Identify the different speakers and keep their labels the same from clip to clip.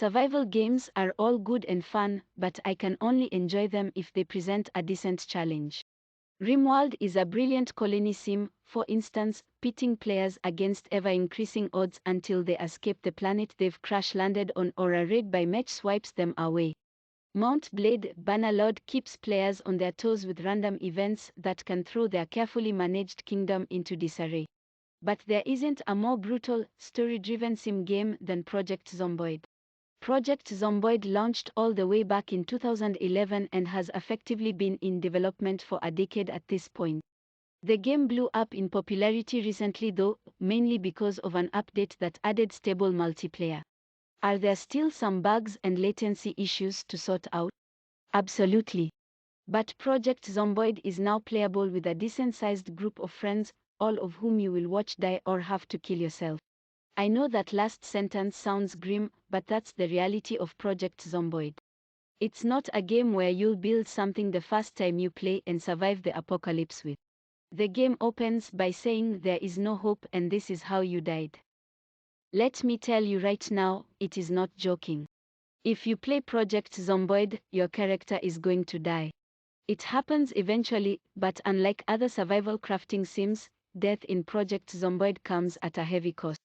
Speaker 1: Survival games are all good and fun, but I can only enjoy them if they present a decent challenge. RimWorld is a brilliant colony sim, for instance, pitting players against ever-increasing odds until they escape the planet they've crash-landed on, or a raid by mech swipes them away. Mount Blade Bannerlord keeps players on their toes with random events that can throw their carefully managed kingdom into disarray. But there isn't a more brutal, story-driven sim game than Project Zomboid. Project Zomboid launched all the way back in 2011 and has effectively been in development for a decade at this point. The game blew up in popularity recently though, mainly because of an update that added stable multiplayer. Are there still some bugs and latency issues to sort out? Absolutely. But Project Zomboid is now playable with a decent-sized group of friends, all of whom you will watch die or have to kill yourself. I know that last sentence sounds grim, but that's the reality of Project Zomboid. It's not a game where you'll build something the first time you play and survive the apocalypse with. The game opens by saying there is no hope and this is how you died. Let me tell you right now, it is not joking. If you play Project Zomboid, your character is going to die. It happens eventually, but unlike other survival crafting sims, death in Project Zomboid comes at a heavy cost.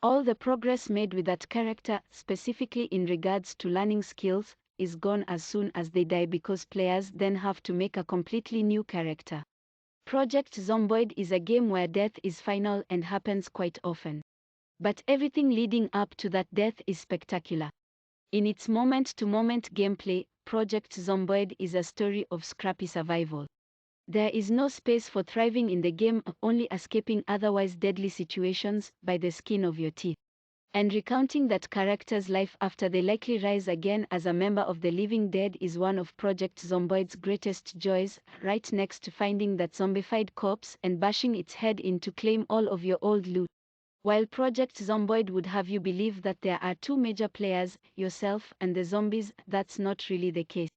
Speaker 1: All the progress made with that character, specifically in regards to learning skills, is gone as soon as they die because players then have to make a completely new character. Project Zomboid is a game where death is final and happens quite often. But everything leading up to that death is spectacular. In its moment-to-moment gameplay, Project Zomboid is a story of scrappy survival. There is no space for thriving in the game, only escaping otherwise deadly situations by the skin of your teeth. And recounting that character's life after they likely rise again as a member of the living dead is one of Project Zomboid's greatest joys, right next to finding that zombified corpse and bashing its head in to claim all of your old loot. While Project Zomboid would have you believe that there are two major players, yourself and the zombies, that's not really the case.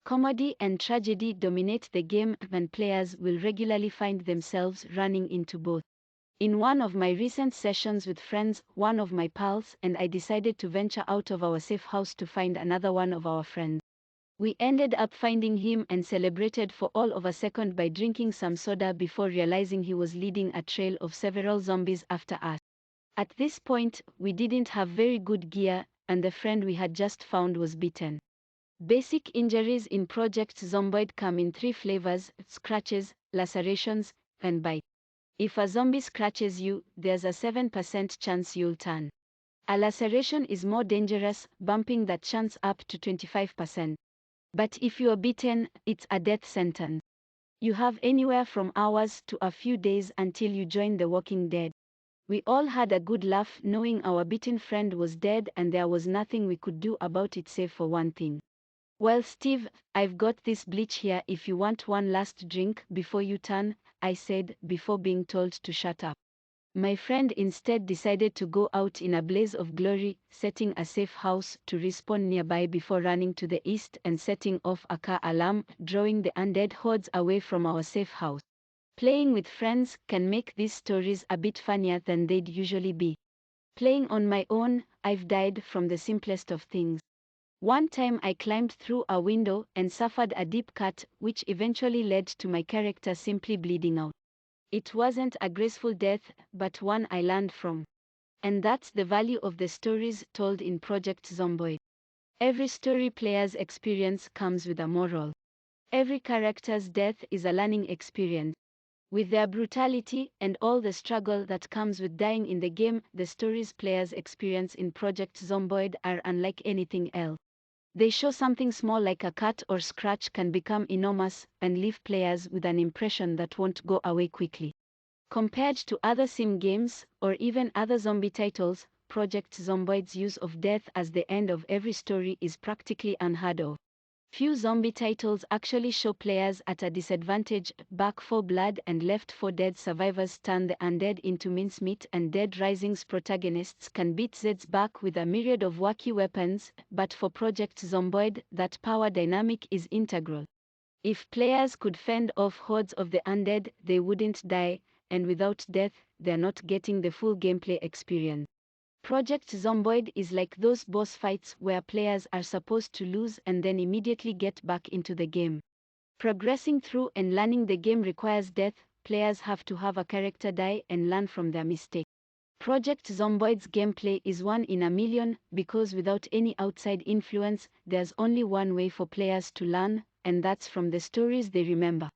Speaker 1: Comedy and tragedy dominate the game, and players will regularly find themselves running into both. In one of my recent sessions with friends, one of my pals and I decided to venture out of our safe house to find another one of our friends. We ended up finding him and celebrated for all of a second by drinking some soda before realizing he was leading a trail of several zombies after us. At this point, we didn't have very good gear, and the friend we had just found was bitten. Basic injuries in Project Zomboid come in 3 flavors: scratches, lacerations, and bite. If a zombie scratches you, there's a 7% chance you'll turn. A laceration is more dangerous, bumping that chance up to 25%. But if you're bitten, it's a death sentence. You have anywhere from hours to a few days until you join the Walking Dead. We all had a good laugh knowing our bitten friend was dead and there was nothing we could do about it save for one thing. Well, Steve, I've got this bleach here if you want one last drink before you turn, I said, before being told to shut up. My friend instead decided to go out in a blaze of glory, setting a safe house to respawn nearby before running to the east and setting off a car alarm, drawing the undead hordes away from our safe house. Playing with friends can make these stories a bit funnier than they'd usually be. Playing on my own, I've died from the simplest of things. One time I climbed through a window and suffered a deep cut, which eventually led to my character simply bleeding out. It wasn't a graceful death, but one I learned from. And that's the value of the stories told in Project Zomboid. Every story players experience comes with a moral. Every character's death is a learning experience. With their brutality and all the struggle that comes with dying in the game, the stories players experience in Project Zomboid are unlike anything else. They show something small like a cut or scratch can become enormous and leave players with an impression that won't go away quickly. Compared to other sim games, or even other zombie titles, Project Zomboid's use of death as the end of every story is practically unheard of. Few zombie titles actually show players at a disadvantage. Back 4 Blood and Left 4 Dead survivors turn the undead into mincemeat, and Dead Rising's protagonists can beat zeds back with a myriad of wacky weapons, but for Project Zomboid, that power dynamic is integral. If players could fend off hordes of the undead, they wouldn't die, and without death, they're not getting the full gameplay experience. Project Zomboid is like those boss fights where players are supposed to lose and then immediately get back into the game. Progressing through and learning the game requires death. Players have to have a character die and learn from their mistake. Project Zomboid's gameplay is one in a million because without any outside influence, there's only one way for players to learn, and that's from the stories they remember.